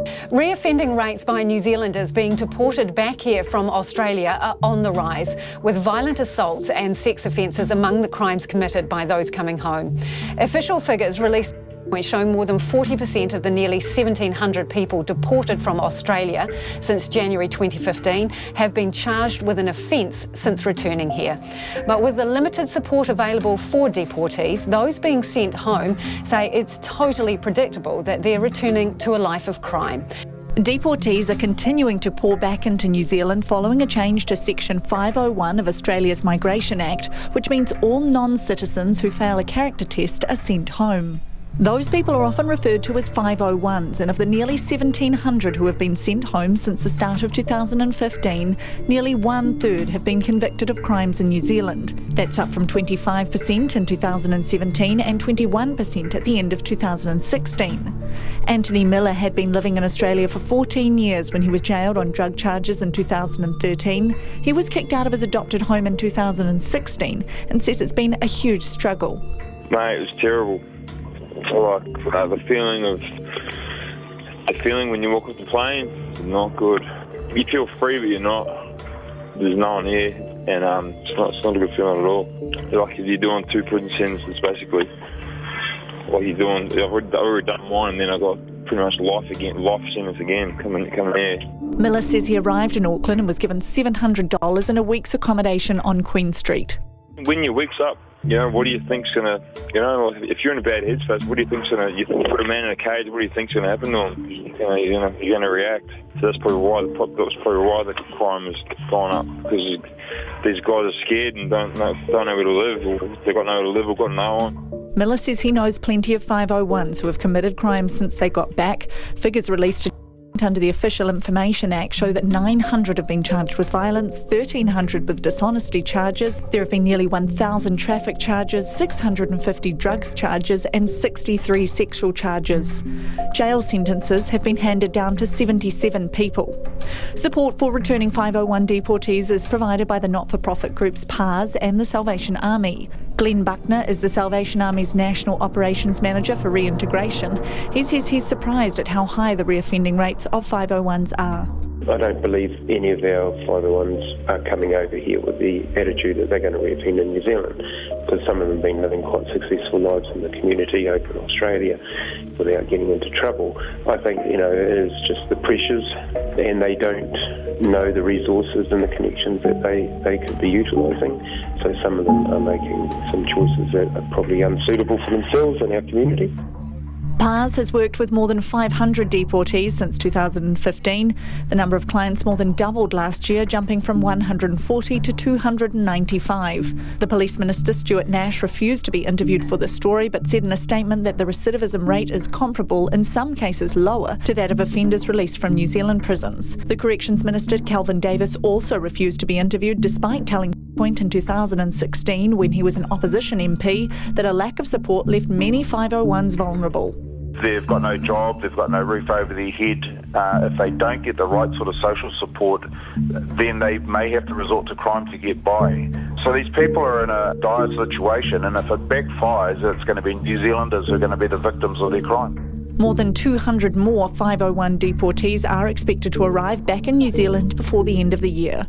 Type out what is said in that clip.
Reoffending rates by New Zealanders being deported back here from Australia are on the rise, with violent assaults and sex offences among the crimes committed by those coming home. Official figures released show more than 40% of the nearly 1,700 people deported from Australia since January 2015 have been charged with an offence since returning here. But with the limited support available for deportees, those being sent home say it's totally predictable that they're returning to a life of crime. Deportees are continuing to pour back into New Zealand following a change to Section 501 of Australia's Migration Act, which means all non-citizens who fail a character test are sent home. Those people are often referred to as 501s, and of the nearly 1,700 who have been sent home since the start of 2015, nearly 1/3 have been convicted of crimes in New Zealand. That's up from 25% in 2017 and 21% at the end of 2016. Anthony Miller had been living in Australia for 14 years when he was jailed on drug charges in 2013. He was kicked out of his adopted home in 2016 and says it's been a huge struggle. Mate, it was terrible. The feeling when you walk off the plane is not good. You feel free, but you're not. There's no one here, and it's not a good feeling at all. Like if you're doing 2 prison sentences, basically. What you're doing, I've already done mine, and then I got pretty much life sentence again coming here. Miller says he arrived in Auckland and was given $700 and a week's accommodation on Queen Street. When your week's up, what do you think's gonna, if you're in a bad headspace, what do you think's gonna, you put a man in a cage, what do you think's gonna happen to him? You're gonna react. So that's probably why the crime has gone up, because these guys are scared and don't know where to live, or they've got nowhere to live, or got no one. Miller says he knows plenty of 501s who have committed crimes since they got back. Figures released under the Official Information Act show that 900 have been charged with violence, 1,300 with dishonesty charges. There have been nearly 1,000 traffic charges, 650 drugs charges and 63 sexual charges. Jail sentences have been handed down to 77 people. Support for returning 501 deportees is provided by the not-for-profit groups PARS and the Salvation Army. Glenn Buckner is the Salvation Army's National Operations Manager for Reintegration. He says he's surprised at how high the reoffending rates of 501s are. I don't believe any of our 501s are coming over here with the attitude that they're going to reoffend in New Zealand, because some of them have been living quite successful lives in the community over in Australia without getting into trouble. I think, it is just the pressures, and they don't know the resources and the connections that they could be utilising. So some of them are making some choices that are probably unsuitable for themselves and our community. PARS has worked with more than 500 deportees since 2015. The number of clients more than doubled last year, jumping from 140 to 295. The Police Minister, Stuart Nash, refused to be interviewed for the story, but said in a statement that the recidivism rate is comparable, in some cases lower, to that of offenders released from New Zealand prisons. The Corrections Minister, Kelvin Davis, also refused to be interviewed, despite telling Point in 2016, when he was an opposition MP, that a lack of support left many 501s vulnerable. They've got no job, they've got no roof over their head. If they don't get the right sort of social support, then they may have to resort to crime to get by. So these people are in a dire situation, and if it backfires, it's going to be New Zealanders who are going to be the victims of their crime. More than 200 more 501 deportees are expected to arrive back in New Zealand before the end of the year.